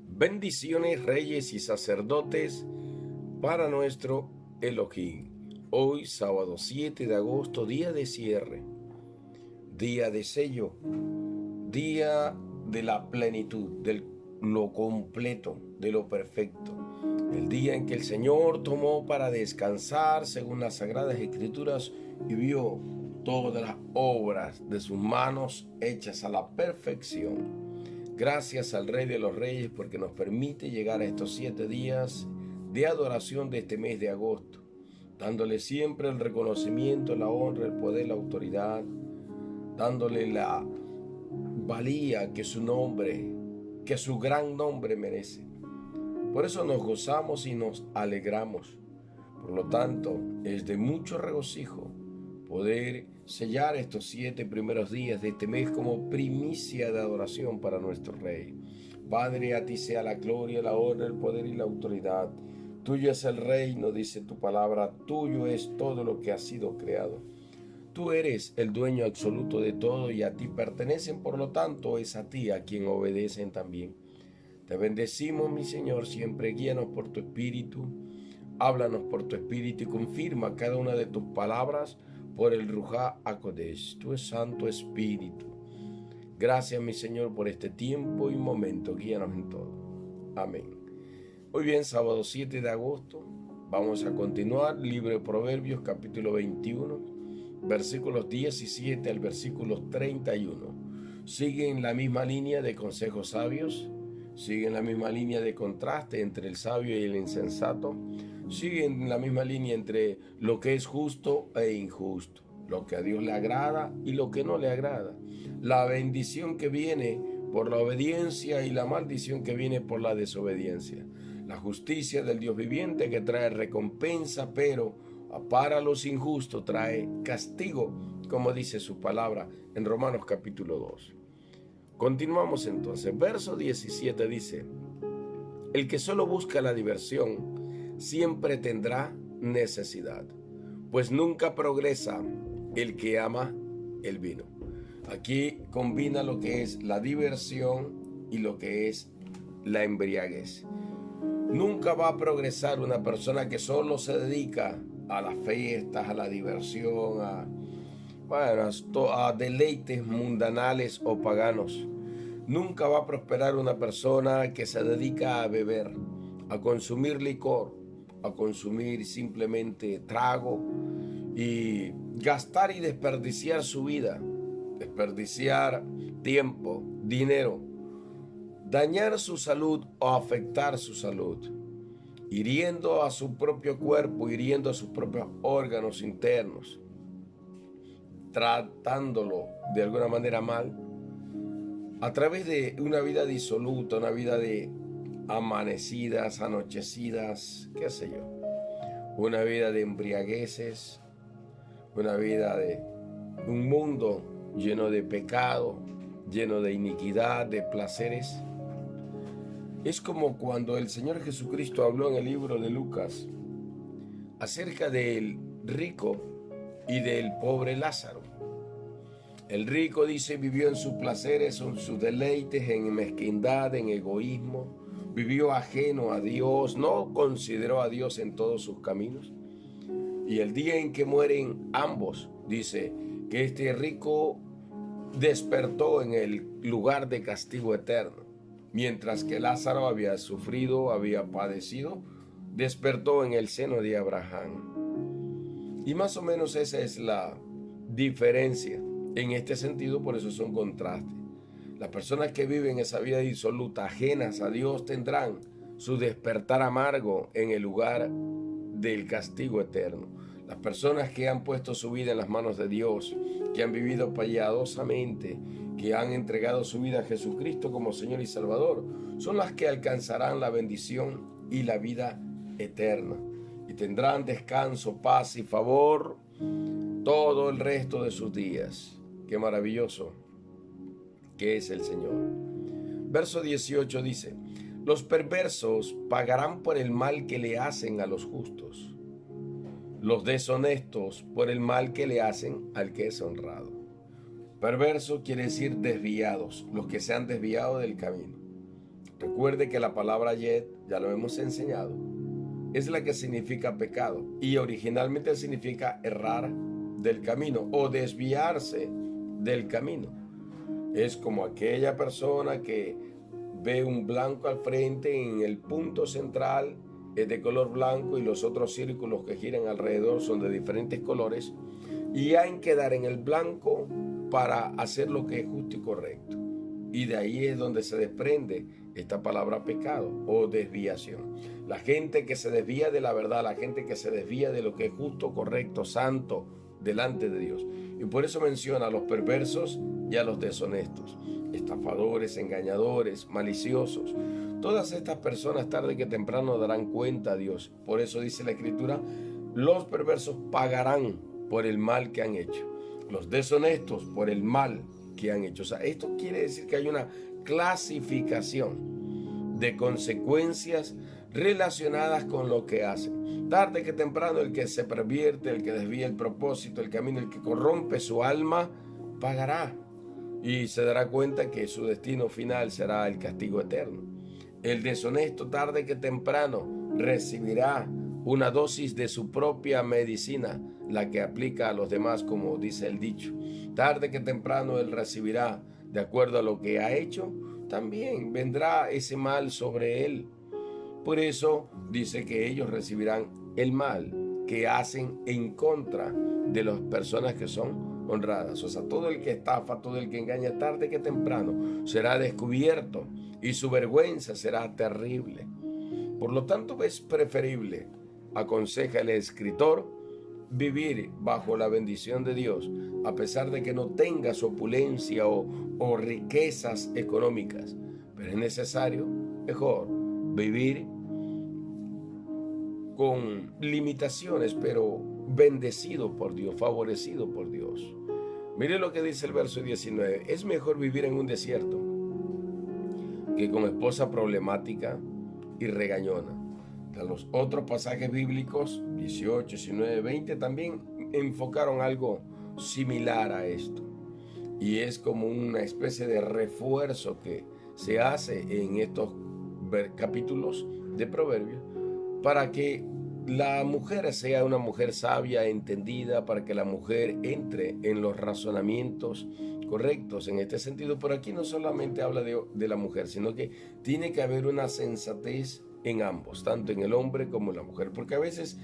Bendiciones, reyes y sacerdotes para nuestro Elohim. Hoy, sábado 7 de agosto, día de cierre, día de sello, día de la plenitud, de lo completo, de lo perfecto. El día en que el Señor tomó para descansar según las Sagradas Escrituras y vio todas las obras de sus manos hechas a la perfección. Gracias al Rey de los Reyes porque nos permite llegar a estos 7 días de adoración de este mes de agosto, dándole siempre el reconocimiento, la honra, el poder, la autoridad, dándole la valía que su nombre, que su gran nombre merece. Por eso nos gozamos y nos alegramos. Por lo tanto, es de mucho regocijo poder sellar estos 7 primeros días de este mes como primicia de adoración para nuestro Rey. Padre, a ti sea la gloria, la honra, el poder y la autoridad. Tuyo es el reino, dice tu palabra, tuyo es todo lo que ha sido creado. Tú eres el dueño absoluto de todo y a ti pertenecen, por lo tanto es a ti a quien obedecen también. Te bendecimos, mi Señor, siempre guíanos por tu Espíritu, háblanos por tu Espíritu y confirma cada una de tus palabras por el Ruja HaKodesh, tu Santo Espíritu. Gracias, mi Señor, por este tiempo y momento, guíanos en todo. Amén. Hoy bien, sábado 7 de agosto, vamos a continuar, libro de Proverbios, capítulo 21, versículos 17 al versículo 31. Sigue en la misma línea de consejos sabios, sigue en la misma línea de contraste entre el sabio y el insensato, sigue en la misma línea entre lo que es justo e injusto, lo que a Dios le agrada y lo que no le agrada, la bendición que viene por la obediencia y la maldición que viene por la desobediencia, la justicia del Dios viviente que trae recompensa, pero para los injustos trae castigo, como dice su palabra en Romanos capítulo 2. Continuamos entonces. Verso 17 dice: el que solo busca la diversión siempre tendrá necesidad, pues nunca progresa el que ama el vino. Aquí combina lo que es la diversión y lo que es la embriaguez. Nunca va a progresar una persona que solo se dedica a las fiestas, a la diversión, a deleites mundanales o paganos. Nunca va a prosperar una persona que se dedica a beber, a consumir licor, a consumir simplemente trago y gastar y desperdiciar su vida, desperdiciar tiempo, dinero, dañar su salud o afectar su salud, hiriendo a su propio cuerpo, hiriendo a sus propios órganos internos, tratándolo de alguna manera mal, a través de una vida disoluta, una vida de amanecidas, anochecidas, qué sé yo, una vida de embriagueces, una vida de un mundo lleno de pecado, lleno de iniquidad, de placeres. Es como cuando el Señor Jesucristo habló en el libro de Lucas acerca del rico y del pobre Lázaro. El rico, dice, vivió en sus placeres, en sus deleites, en mezquindad, en egoísmo, vivió ajeno a Dios, no consideró a Dios en todos sus caminos. Y el día en que mueren ambos, dice que este rico despertó en el lugar de castigo eterno, mientras que Lázaro había sufrido, había padecido, despertó en el seno de Abraham. Y más o menos esa es la diferencia. En este sentido, por eso es un contraste. Las personas que viven esa vida disoluta, ajenas a Dios, tendrán su despertar amargo en el lugar del castigo eterno. Las personas que han puesto su vida en las manos de Dios, que han vivido piadosamente, que han entregado su vida a Jesucristo como Señor y Salvador, son las que alcanzarán la bendición y la vida eterna. Y tendrán descanso, paz y favor todo el resto de sus días. Qué maravilloso que es el Señor. Verso 18 dice: los perversos pagarán por el mal que le hacen a los justos, los deshonestos por el mal que le hacen al que es honrado. Perverso quiere decir desviados, los que se han desviado del camino. Recuerde que la palabra yet, ya lo hemos enseñado, es la que significa pecado y originalmente significa errar del camino o desviarse del camino. Es como aquella persona que ve un blanco al frente, en el punto central es de color blanco y los otros círculos que giran alrededor son de diferentes colores, y hay que dar en el blanco para hacer lo que es justo y correcto. Y de ahí es donde se desprende esta palabra pecado o desviación. La gente que se desvía de la verdad, la gente que se desvía de lo que es justo, correcto, santo delante de Dios. Y por eso menciona a los perversos y a los deshonestos, estafadores, engañadores, maliciosos. Todas estas personas tarde que temprano darán cuenta a Dios. Por eso dice la Escritura, los perversos pagarán por el mal que han hecho, los deshonestos por el mal que han hecho. O sea, esto quiere decir que hay una clasificación de consecuencias relacionadas con lo que hacen. Tarde que temprano el que se pervierte, el que desvía el propósito, el camino, el que corrompe su alma, pagará y se dará cuenta que su destino final será el castigo eterno. El deshonesto tarde que temprano recibirá una dosis de su propia medicina, la que aplica a los demás, como dice el dicho. Tarde que temprano él recibirá, de acuerdo a lo que ha hecho, también vendrá ese mal sobre él. Por eso dice que ellos recibirán el mal que hacen en contra de las personas que son honradas. O sea, todo el que estafa, todo el que engaña, tarde que temprano será descubierto y su vergüenza será terrible. Por lo tanto, es preferible, aconseja el escritor, vivir bajo la bendición de Dios, a pesar de que no tengas opulencia o riquezas económicas. Pero es necesario, mejor, vivir con limitaciones, pero bendecido por Dios, favorecido por Dios. Mire lo que dice el verso 19. Es mejor vivir en un desierto que con esposa problemática y regañona. Los otros pasajes bíblicos, 18, 19, 20, también enfocaron algo similar a esto. Y es como una especie de refuerzo que se hace en estos capítulos de Proverbios para que la mujer sea una mujer sabia, entendida, para que la mujer entre en los razonamientos correctos en este sentido. Pero aquí no solamente habla de la mujer, sino que tiene que haber una sensatez en ambos, tanto en el hombre como en la mujer, porque a veces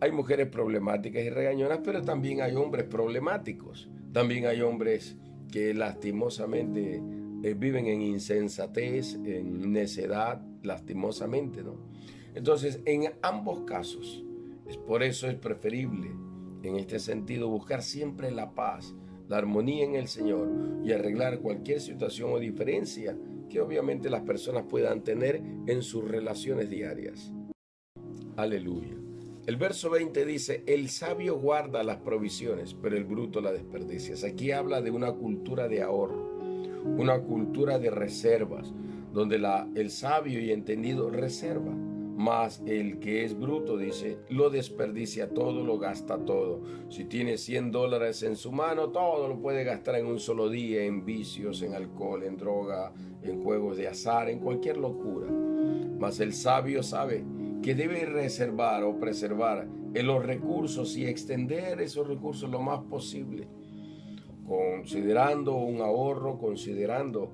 hay mujeres problemáticas y regañonas, pero también hay hombres problemáticos, también hay hombres que lastimosamente viven en insensatez, en necedad, lastimosamente, ¿no? Entonces, en ambos casos, por eso es preferible, en este sentido, buscar siempre la paz, la armonía en el Señor y arreglar cualquier situación o diferencia que obviamente las personas puedan tener en sus relaciones diarias. Aleluya. El verso 20 dice, el sabio guarda las provisiones, pero el bruto las desperdicia. Aquí habla de una cultura de ahorro, una cultura de reservas, donde el sabio y entendido reserva. Mas el que es bruto, dice, lo desperdicia todo, lo gasta todo. Si tiene $100 en su mano, todo lo puede gastar en un solo día, en vicios, en alcohol, en droga, en juegos de azar, en cualquier locura. Mas el sabio sabe que debe reservar o preservar los recursos y extender esos recursos lo más posible, considerando un ahorro, considerando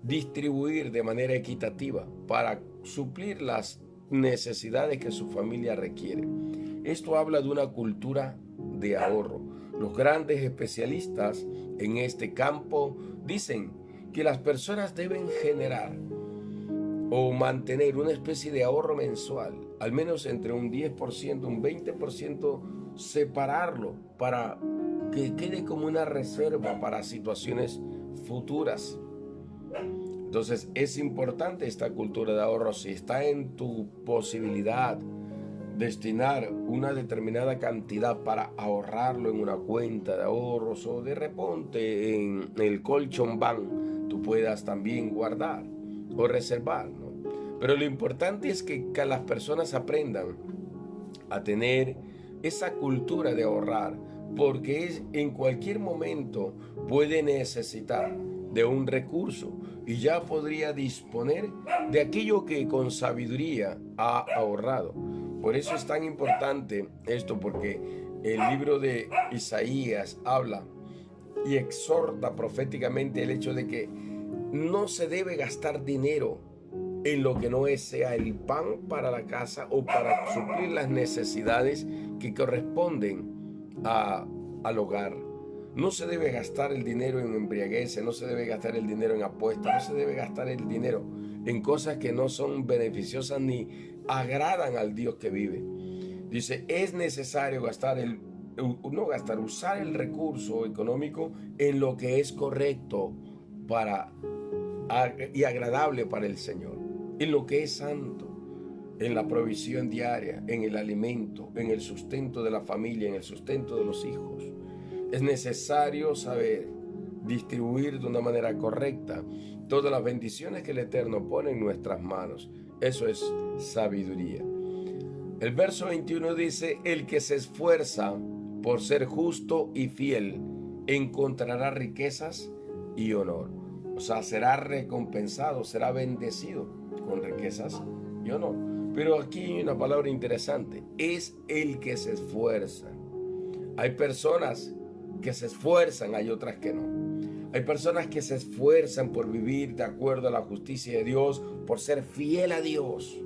distribuir de manera equitativa para suplir las necesidades que su familia requiere. Esto habla de una cultura de ahorro. Los grandes especialistas en este campo dicen que las personas deben generar o mantener una especie de ahorro mensual, al menos entre un 10%, un 20%, separarlo para que quede como una reserva para situaciones futuras. Entonces es importante esta cultura de ahorro. Si está en tu posibilidad destinar una determinada cantidad para ahorrarlo en una cuenta de ahorros o de repente en el colchón bank, tú puedas también guardar o reservar, ¿no? Pero lo importante es que las personas aprendan a tener esa cultura de ahorrar, porque en cualquier momento puede necesitar de un recurso y ya podría disponer de aquello que con sabiduría ha ahorrado. Por eso es tan importante esto, porque el libro de Isaías habla y exhorta proféticamente el hecho de que no se debe gastar dinero en lo que no sea el pan para la casa o para suplir las necesidades que corresponden al hogar. No se debe gastar el dinero en embriaguez, no se debe gastar el dinero en apuestas, no se debe gastar el dinero en cosas que no son beneficiosas ni agradan al Dios que vive. Dice, es necesario usar el recurso económico en lo que es correcto y agradable para el Señor, en lo que es santo, en la provisión diaria, en el alimento, en el sustento de la familia, en el sustento de los hijos. Es necesario saber distribuir de una manera correcta todas las bendiciones que el Eterno pone en nuestras manos. Eso es sabiduría. El verso 21 dice, el que se esfuerza por ser justo y fiel encontrará riquezas y honor. O sea, será recompensado, será bendecido con riquezas y honor. Pero aquí hay una palabra interesante, es el que se esfuerza. Hay personas que se esfuerzan, hay otras que no. Hay personas que se esfuerzan por vivir de acuerdo a la justicia de Dios, por ser fiel a Dios.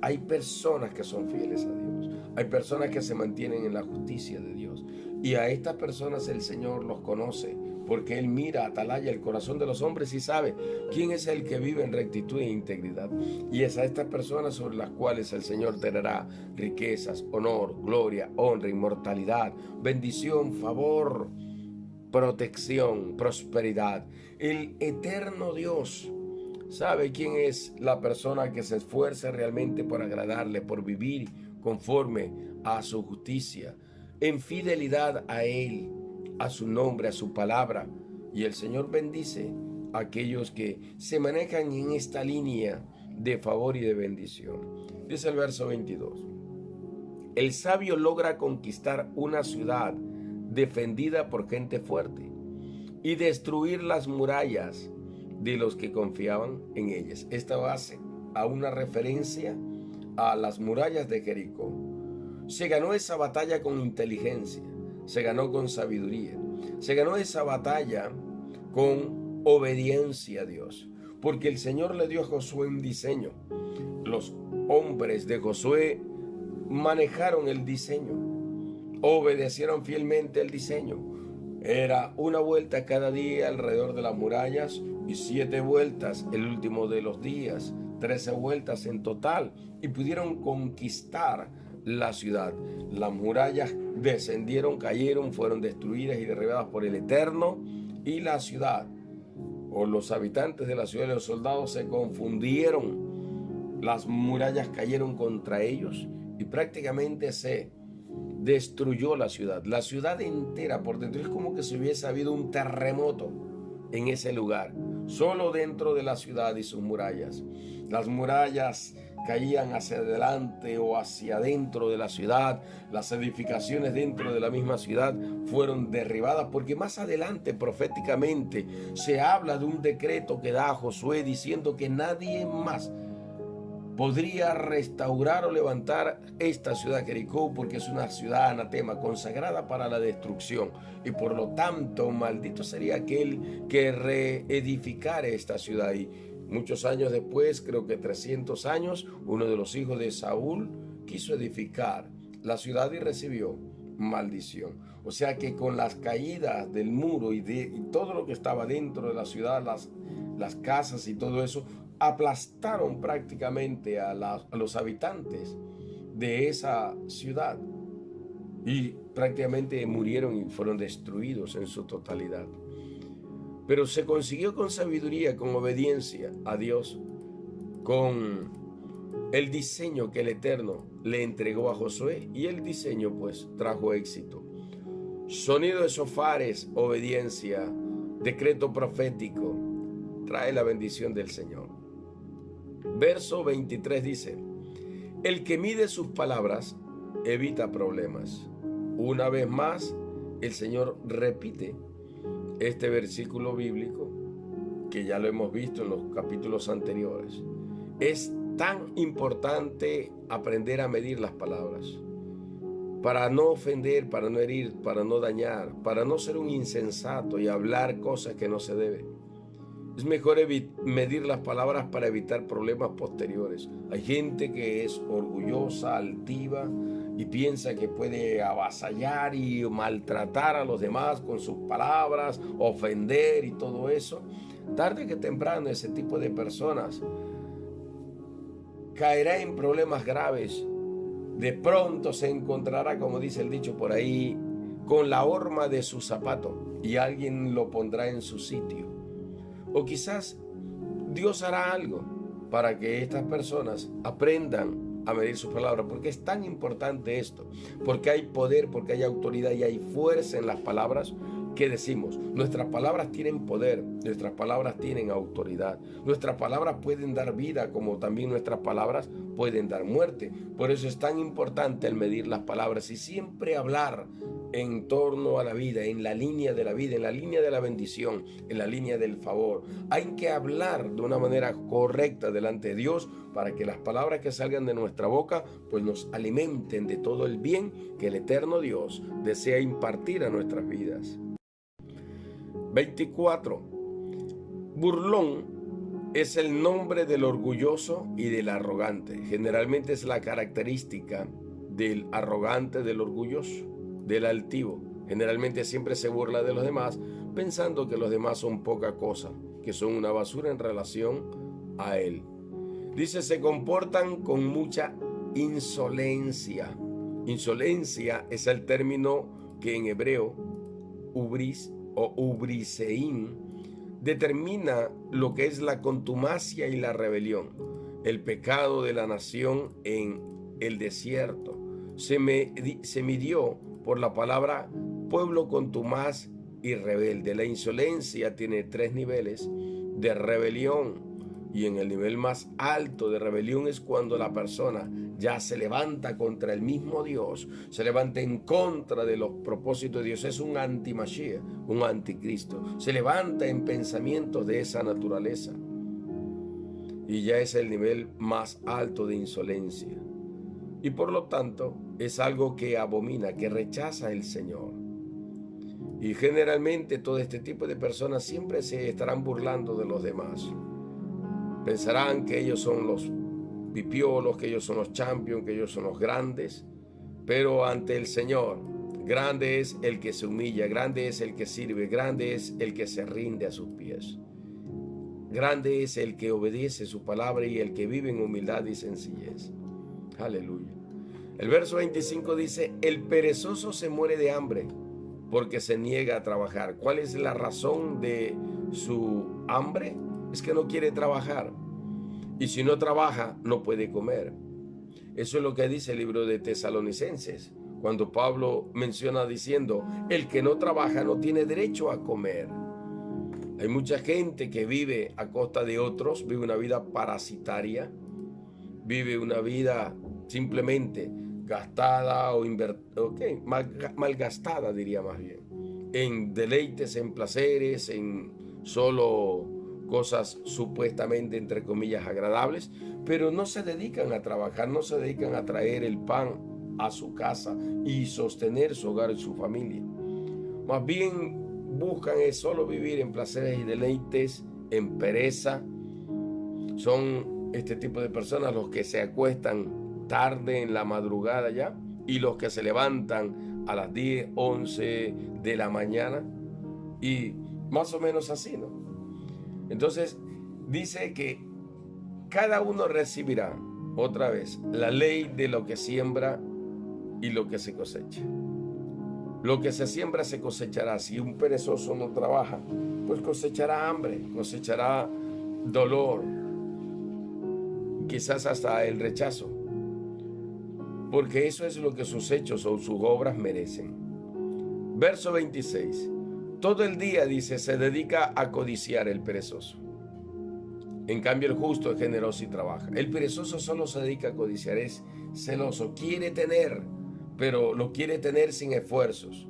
Hay personas que son fieles a Dios. Hay personas que se mantienen en la justicia de Dios. Y a estas personas el Señor los conoce, porque Él mira, atalaya el corazón de los hombres y sabe quién es el que vive en rectitud e integridad. Y es a estas personas sobre las cuales el Señor tendrá riquezas, honor, gloria, honra, inmortalidad, bendición, favor, protección, prosperidad. El eterno Dios sabe quién es la persona que se esfuerza realmente por agradarle, por vivir conforme a su justicia, en fidelidad a Él, a su nombre, a su palabra. Y el Señor bendice a aquellos que se manejan en esta línea de favor y de bendición. Dice el verso 22. El sabio logra conquistar una ciudad defendida por gente fuerte y destruir las murallas de los que confiaban en ellas. Esta hace a una referencia a las murallas de Jericó. Se ganó esa batalla con inteligencia, se ganó con sabiduría, se ganó esa batalla con obediencia a Dios, porque el Señor le dio a Josué un diseño. Los hombres de Josué manejaron el diseño, obedecieron fielmente el diseño. Era una vuelta cada día alrededor de las murallas y 7 vueltas el último de los días, 13 vueltas en total, y pudieron conquistar la ciudad. Las murallas descendieron, cayeron, fueron destruidas y derribadas por el Eterno, y la ciudad, o los habitantes de la ciudad y los soldados se confundieron. Las murallas cayeron contra ellos y prácticamente se destruyó la ciudad entera por dentro. Es como que si hubiese habido un terremoto en ese lugar, solo dentro de la ciudad y sus murallas. Las murallas caían hacia adelante o hacia adentro de la ciudad. Las edificaciones dentro de la misma ciudad fueron derribadas, porque más adelante proféticamente se habla de un decreto que da a Josué diciendo que nadie más podría restaurar o levantar esta ciudad Jericó, porque es una ciudad anatema, consagrada para la destrucción, y por lo tanto maldito sería aquel que reedificare esta ciudad. Y muchos años después, creo que 300 años, uno de los hijos de Saúl quiso edificar la ciudad y recibió maldición. O sea que con las caídas del muro y todo lo que estaba dentro de la ciudad, las casas y todo eso, aplastaron prácticamente a los habitantes de esa ciudad y prácticamente murieron y fueron destruidos en su totalidad. Pero se consiguió con sabiduría, con obediencia a Dios, con el diseño que el Eterno le entregó a Josué, y el diseño pues trajo éxito. Sonido de shofares, obediencia, decreto profético, trae la bendición del Señor. Verso 23 dice, el que mide sus palabras evita problemas. Una vez más, el Señor repite este versículo bíblico que ya lo hemos visto en los capítulos anteriores. Es tan importante aprender a medir las palabras para no ofender, para no herir, para no dañar, para no ser un insensato y hablar cosas que no se deben. Es mejor medir las palabras para evitar problemas posteriores. Hay gente que es orgullosa, altiva y piensa que puede avasallar y maltratar a los demás con sus palabras, ofender y todo eso. Tarde que temprano ese tipo de personas caerá en problemas graves. De pronto se encontrará, como dice el dicho por ahí, con la horma de su zapato y alguien lo pondrá en su sitio. O quizás Dios hará algo para que estas personas aprendan a medir sus palabras, porque es tan importante esto, porque hay poder, porque hay autoridad y hay fuerza en las palabras que decimos. Nuestras palabras tienen poder, nuestras palabras tienen autoridad, nuestras palabras pueden dar vida, como también nuestras palabras pueden dar muerte. Por eso es tan importante el medir las palabras y siempre hablar en torno a la vida, en la línea de la vida, en la línea de la bendición, en la línea del favor. Hay que hablar de una manera correcta delante de Dios para que las palabras que salgan de nuestra boca pues nos alimenten de todo el bien que el eterno Dios desea impartir a nuestras vidas. 24. Burlón es el nombre del orgulloso y del arrogante. Generalmente es la característica del arrogante, del orgulloso, del altivo. Generalmente siempre se burla de los demás, pensando que los demás son poca cosa, que son una basura en relación a él. Dice, se comportan con mucha insolencia. Insolencia es el término que en hebreo, ubris o ubriseín, determina lo que es la contumacia y la rebelión, el pecado de la nación en el desierto. Se midió por la palabra pueblo contumaz y rebelde. La insolencia tiene 3 niveles de rebelión, y en el nivel más alto de rebelión es cuando la persona ya se levanta contra el mismo Dios, se levanta en contra de los propósitos de Dios. Es un anti-Mashiach, un anticristo. Se levanta en pensamientos de esa naturaleza. Y ya es el nivel más alto de insolencia. Y por lo tanto es algo que abomina, que rechaza el Señor. Y generalmente todo este tipo de personas siempre se estarán burlando de los demás. Pensarán que ellos son los pipiolos, que ellos son los champions, que ellos son los grandes. Pero ante el Señor, grande es el que se humilla, grande es el que sirve, grande es el que se rinde a sus pies. Grande es el que obedece su palabra y el que vive en humildad y sencillez. Aleluya. El verso 25 dice, el perezoso se muere de hambre porque se niega a trabajar. ¿Cuál es la razón de su hambre? Es que no quiere trabajar. Y si no trabaja, no puede comer. Eso es lo que dice el libro de Tesalonicenses, cuando Pablo menciona diciendo, el que no trabaja no tiene derecho a comer. Hay mucha gente que vive a costa de otros, vive una vida parasitaria, vive una vida simplemente gastada o malgastada, diría más bien, en deleites, en placeres, en solo cosas supuestamente, entre comillas, agradables, pero no se dedican a trabajar, no se dedican a traer el pan a su casa y sostener su hogar y su familia. Más bien buscan es solo vivir en placeres y deleites, en pereza. Son este tipo de personas los que se acuestan tarde en la madrugada ya y los que se levantan a las 10, 11 de la mañana y más o menos así, ¿no? Entonces dice que cada uno recibirá otra vez la ley de lo que siembra y lo que se cosecha. Lo que se siembra se cosechará. Si un perezoso no trabaja, pues cosechará hambre, cosechará dolor, quizás hasta el rechazo, porque eso es lo que sus hechos o sus obras merecen. Verso 26. Todo el día, dice, se dedica a codiciar el perezoso. En cambio, el justo es generoso y trabaja. El perezoso solo se dedica a codiciar, es celoso, quiere tener, pero lo quiere tener sin esfuerzos.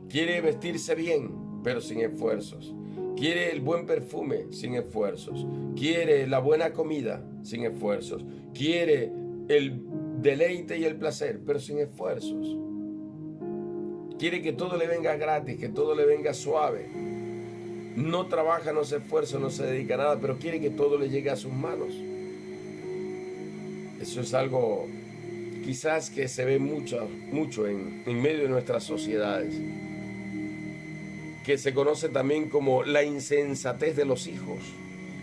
Quiere vestirse bien, pero sin esfuerzos. Quiere el buen perfume sin esfuerzos. Quiere la buena comida sin esfuerzos. Quiere el deleite y el placer, pero sin esfuerzos. Quiere que todo le venga gratis, que todo le venga suave. No trabaja, no se esfuerza, no se dedica a nada, pero quiere que todo le llegue a sus manos. Eso es algo quizás que se ve mucho en medio de nuestras sociedades, que se conoce también como la insensatez de los hijos,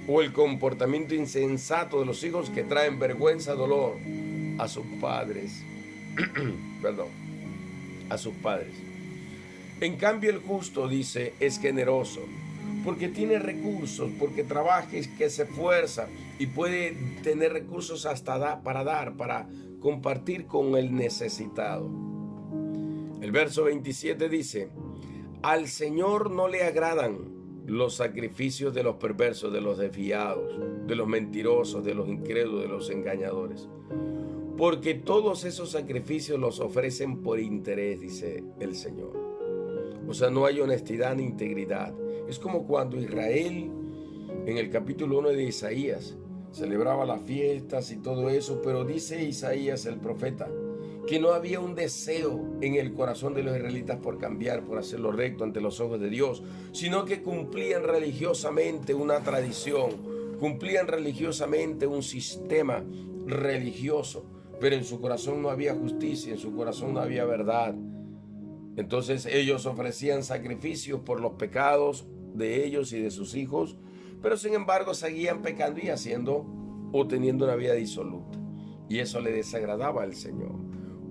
o el comportamiento insensato de los hijos que traen vergüenza, dolor a sus padres. Perdón, a sus padres. En cambio, el justo, dice, es generoso, porque tiene recursos, porque trabaja, que se esfuerza y puede tener recursos hasta para compartir con el necesitado. El verso 27 dice: al Señor no le agradan los sacrificios de los perversos, de los desviados, de los mentirosos, de los incrédulos, de los engañadores, porque todos esos sacrificios los ofrecen por interés, dice el Señor. O sea, no hay honestidad ni integridad. Es como cuando Israel, en el capítulo 1 de Isaías, celebraba las fiestas y todo eso, pero dice Isaías el profeta que no había un deseo en el corazón de los israelitas por cambiar, por hacer lo recto ante los ojos de Dios, sino que cumplían religiosamente una tradición, cumplían religiosamente un sistema religioso, pero en su corazón no había justicia, en su corazón no había verdad. Entonces ellos ofrecían sacrificios por los pecados de ellos y de sus hijos, pero sin embargo seguían pecando y haciendo o teniendo una vida disoluta. Y eso le desagradaba al Señor.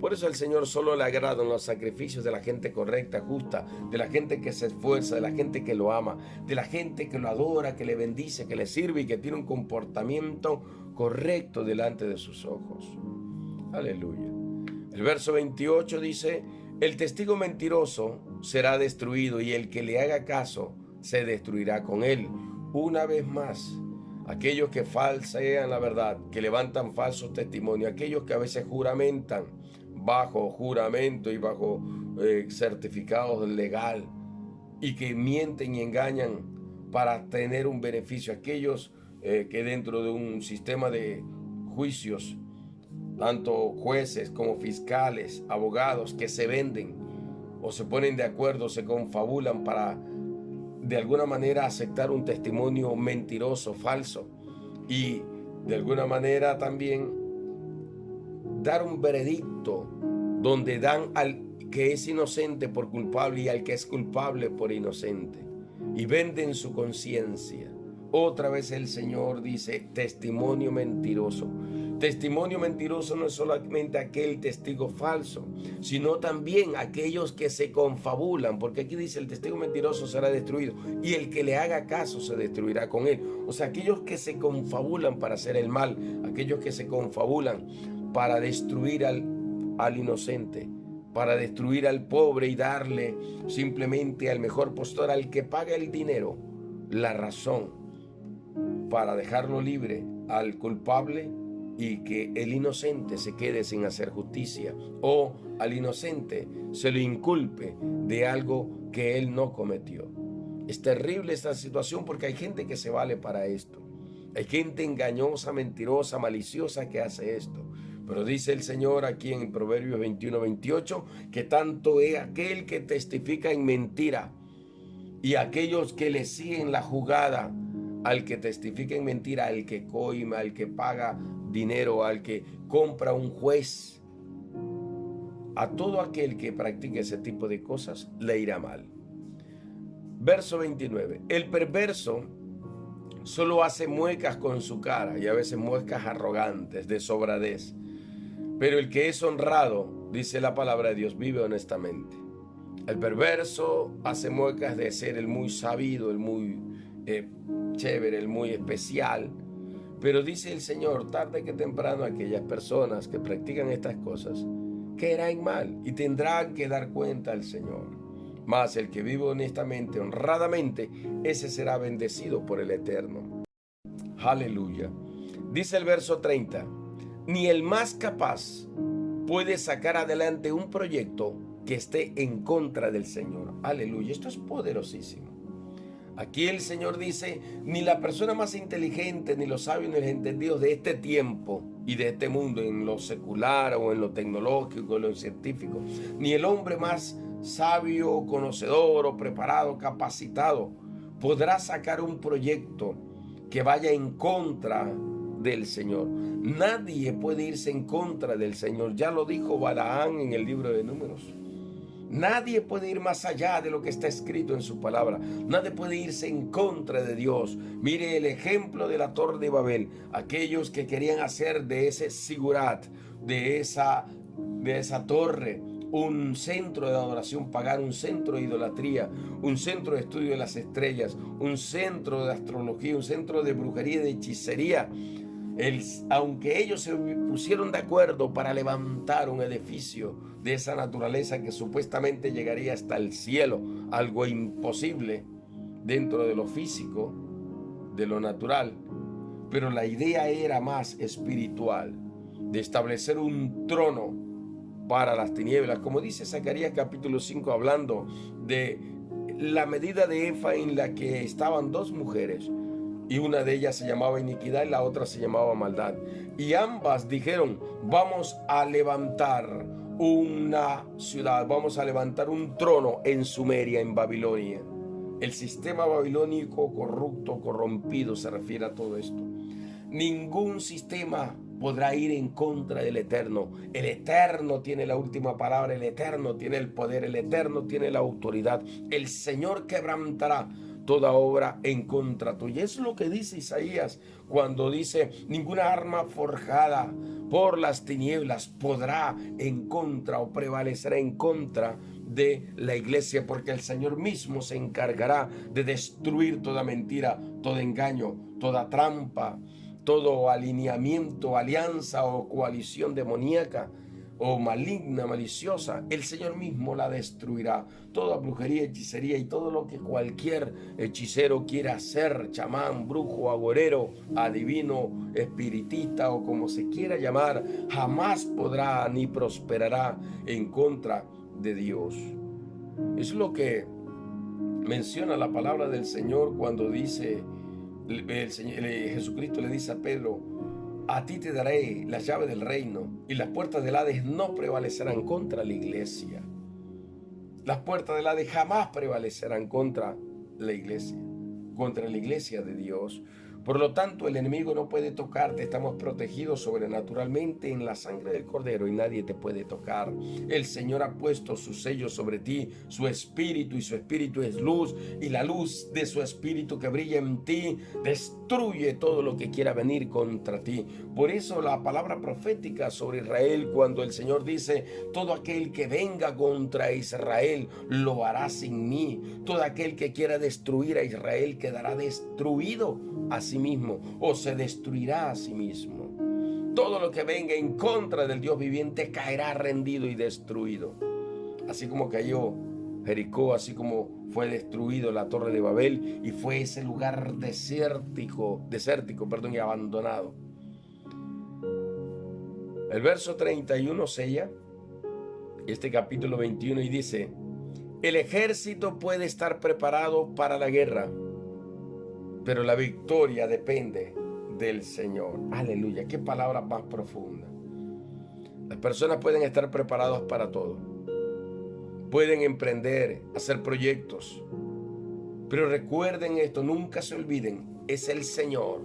Por eso al Señor solo le agradan los sacrificios de la gente correcta, justa, de la gente que se esfuerza, de la gente que lo ama, de la gente que lo adora, que le bendice, que le sirve y que tiene un comportamiento correcto delante de sus ojos. Aleluya. El verso 28 dice: el testigo mentiroso será destruido y el que le haga caso se destruirá con él. Una vez más, aquellos que falsean la verdad, que levantan falsos testimonios, aquellos que a veces juramentan bajo juramento y bajo certificado legal y que mienten y engañan para tener un beneficio, aquellos que dentro de un sistema de juicios, tanto jueces como fiscales, abogados, que se venden o se ponen de acuerdo, se confabulan para de alguna manera aceptar un testimonio mentiroso, falso, y de alguna manera también dar un veredicto donde dan al que es inocente por culpable y al que es culpable por inocente, y venden su conciencia. Otra vez el Señor dice: testimonio mentiroso. Testimonio mentiroso no es solamente aquel testigo falso, sino también aquellos que se confabulan, porque aquí dice: el testigo mentiroso será destruido y el que le haga caso se destruirá con él. O sea, aquellos que se confabulan para hacer el mal, aquellos que se confabulan para destruir al inocente, para destruir al pobre y darle simplemente al mejor postor, al que paga el dinero, la razón, para dejarlo libre al culpable y que el inocente se quede sin hacer justicia, o al inocente se le inculpe de algo que él no cometió. Es terrible esta situación porque hay gente que se vale para esto. Hay gente engañosa, mentirosa, maliciosa que hace esto. Pero dice el Señor aquí en Proverbios 21-28 que tanto es aquel que testifica en mentira y aquellos que le siguen la jugada al que testifica en mentira, al que coima, al que paga dinero, al que compra un juez, a todo aquel que practique ese tipo de cosas le irá mal. Verso 29. El perverso solo hace muecas con su cara, y a veces muecas arrogantes, de sobradez. Pero el que es honrado, dice la palabra de Dios, vive honestamente. El perverso hace muecas de ser el muy sabido, el muy chévere, el muy especial. Pero dice el Señor, tarde que temprano, aquellas personas que practican estas cosas caerán mal y tendrán que dar cuenta al Señor. Mas el que vive honestamente, honradamente, ese será bendecido por el Eterno. Aleluya. Dice el verso 30. Ni el más capaz puede sacar adelante un proyecto que esté en contra del Señor. Aleluya. Esto es poderosísimo. Aquí el Señor dice, ni la persona más inteligente, ni los sabios, ni los entendidos de este tiempo y de este mundo, en lo secular o en lo tecnológico, en lo científico, ni el hombre más sabio, conocedor o preparado, capacitado, podrá sacar un proyecto que vaya en contra del Señor. Nadie puede irse en contra del Señor. Ya lo dijo Balaán en el libro de Números. Nadie puede ir más allá de lo que está escrito en su palabra. Nadie puede irse en contra de Dios. Mire el ejemplo de la Torre de Babel. Aquellos que querían hacer de ese sigurat, de esa torre, un centro de adoración pagana, un centro de idolatría, un centro de estudio de las estrellas, un centro de astrología, un centro de brujería y de hechicería. Aunque ellos se pusieron de acuerdo para levantar un edificio de esa naturaleza que supuestamente llegaría hasta el cielo, algo imposible dentro de lo físico, de lo natural, pero la idea era más espiritual, de establecer un trono para las tinieblas, como dice Zacarías capítulo 5, hablando de la medida de efa en la que estaban dos mujeres, y una de ellas se llamaba iniquidad y la otra se llamaba maldad. Y ambas dijeron, vamos a levantar una ciudad, vamos a levantar un trono en Sumeria, en Babilonia. El sistema babilónico corrupto, corrompido, se refiere a todo esto. Ningún sistema podrá ir en contra del Eterno. El Eterno tiene la última palabra, el Eterno tiene el poder, el Eterno tiene la autoridad. El Señor quebrantará toda obra en contra tuya. Es lo que dice Isaías cuando dice, ninguna arma forjada por las tinieblas podrá en contra o prevalecerá en contra de la iglesia, porque el Señor mismo se encargará de destruir toda mentira, todo engaño, toda trampa, todo alineamiento, alianza o coalición demoníaca o maligna, maliciosa. El Señor mismo la destruirá. Toda brujería, hechicería y todo lo que cualquier hechicero quiera hacer, chamán, brujo, agorero, adivino, espiritista o como se quiera llamar, jamás podrá ni prosperará en contra de Dios. Es lo que menciona la palabra del Señor cuando dice, Jesucristo le dice a Pedro, a ti te daré las llaves del reino y las puertas del Hades no prevalecerán contra la iglesia. Las puertas del Hades jamás prevalecerán contra la iglesia de Dios. Por lo tanto, el enemigo no puede tocarte. Estamos protegidos sobrenaturalmente en la sangre del Cordero y nadie te puede tocar. El Señor ha puesto su sello sobre ti, su espíritu, y su espíritu es luz, y la luz de su espíritu que brilla en ti destruye todo lo que quiera venir contra ti. Por eso la palabra profética sobre Israel, cuando el Señor dice, todo aquel que venga contra Israel lo hará sin mí. Todo aquel que quiera destruir a Israel quedará destruido a sí mismo, o se destruirá a sí mismo. Todo lo que venga en contra del Dios viviente caerá rendido y destruido. Así como cayó Jericó, así como fue destruido la Torre de Babel y fue ese lugar desértico, y abandonado. El verso 31 sella este capítulo 21 y dice, el ejército puede estar preparado para la guerra, pero la victoria depende del Señor. Aleluya, qué palabra más profunda. Las personas pueden estar preparadas para todo. Pueden emprender, hacer proyectos. Pero recuerden esto, nunca se olviden, es el Señor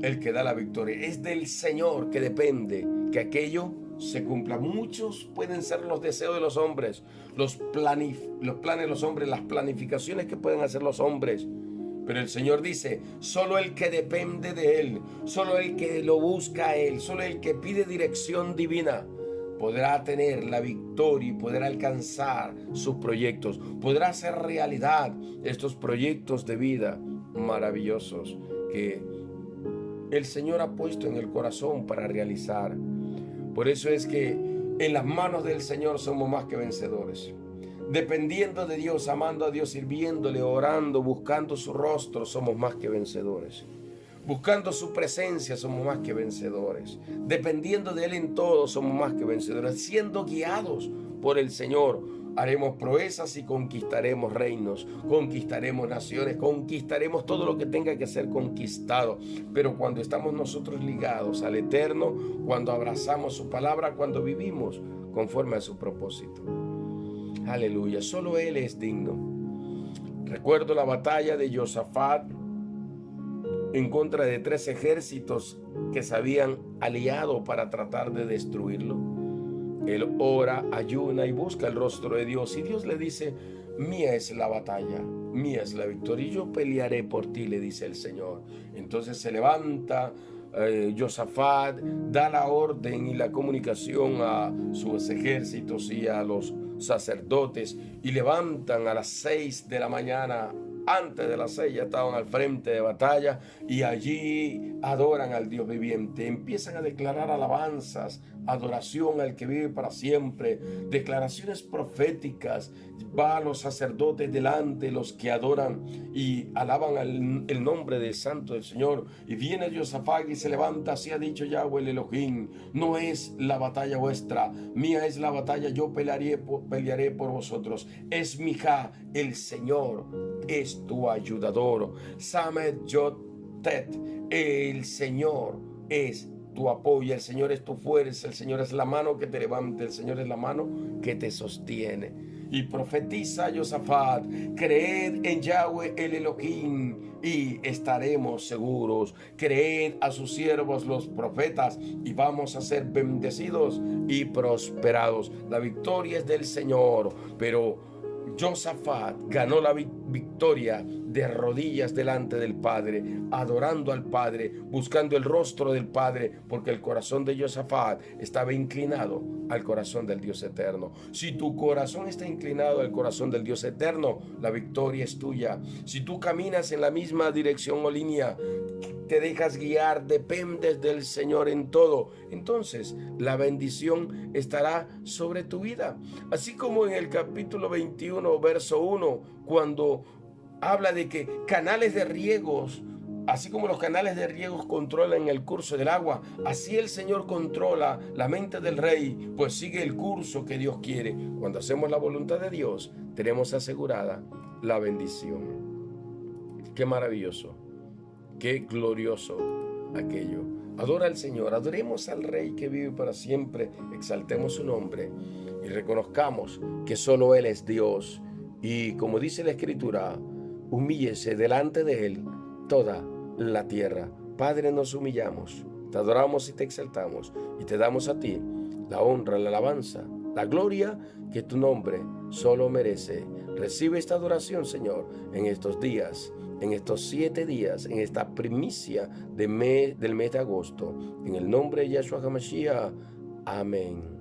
el que da la victoria. Es del Señor que depende que aquello se cumpla. Muchos pueden ser los deseos de los hombres, los planes de los hombres, las planificaciones que pueden hacer los hombres. Pero el Señor dice, solo el que depende de Él, solo el que lo busca a Él, solo el que pide dirección divina, podrá tener la victoria y podrá alcanzar sus proyectos, podrá hacer realidad estos proyectos de vida maravillosos que el Señor ha puesto en el corazón para realizar. Por eso es que en las manos del Señor somos más que vencedores. Dependiendo de Dios, amando a Dios, sirviéndole, orando, buscando su rostro, somos más que vencedores. Buscando su presencia, somos más que vencedores. Dependiendo de Él en todo, somos más que vencedores. Siendo guiados por el Señor, haremos proezas y conquistaremos reinos, conquistaremos naciones, conquistaremos todo lo que tenga que ser conquistado. Pero cuando estamos nosotros ligados al Eterno, cuando abrazamos su palabra, cuando vivimos conforme a su propósito. Aleluya, solo Él es digno. Recuerdo la batalla de Josafat en contra de 3 ejércitos que se habían aliado para tratar de destruirlo. Él ora, ayuna y busca el rostro de Dios. Y Dios le dice: mía es la batalla, mía es la victoria, y yo pelearé por ti, le dice el Señor. Entonces se levanta Josafat, da la orden y la comunicación a sus ejércitos y a los sacerdotes, y levantan a las 6 de la mañana. Antes de las 6 ya estaban al frente de batalla, y allí adoran al Dios viviente. Empiezan a declarar alabanzas, adoración al que vive para siempre, declaraciones proféticas. Va los sacerdotes delante, los que adoran y alaban el nombre del santo del Señor. Y viene Josafat y se levanta: así ha dicho Yahweh el Elohim, no es la batalla vuestra, mía es la batalla, yo pelearé por vosotros. Es Mijá, el Señor es tu ayudador. Samet Yotet, el Señor es tu apoyo, el Señor es tu fuerza, el Señor es la mano que te levanta, el Señor es la mano que te sostiene. Y profetiza Josafat: creed en Yahweh el Elohim y estaremos seguros. Creed a sus siervos los profetas y vamos a ser bendecidos y prosperados. La victoria es del Señor, pero Josafat ganó la victoria de rodillas delante del Padre, adorando al Padre, buscando el rostro del Padre, porque el corazón de Josafat estaba inclinado al corazón del Dios eterno. Si tu corazón está inclinado al corazón del Dios eterno, la victoria es tuya. Si tú caminas en la misma dirección o línea, te dejas guiar, dependes del Señor en todo, entonces la bendición estará sobre tu vida. Así como en el capítulo 21, verso 1, cuando habla de que canales de riegos, así como los canales de riegos controlan el curso del agua, así el Señor controla la mente del rey, pues sigue el curso que Dios quiere. Cuando hacemos la voluntad de Dios, tenemos asegurada la bendición. Qué maravilloso, qué glorioso aquello. Adora al Señor, adoremos al Rey que vive para siempre, exaltemos su nombre y reconozcamos que solo Él es Dios. Y como dice la Escritura, humíllese delante de Él toda la tierra. Padre, nos humillamos, te adoramos y te exaltamos y te damos a ti la honra, la alabanza, la gloria que tu nombre solo merece. Recibe esta adoración, Señor, en estos días, en estos 7 días, en esta primicia del mes de agosto. En el nombre de Yahshua HaMashiach. Amén.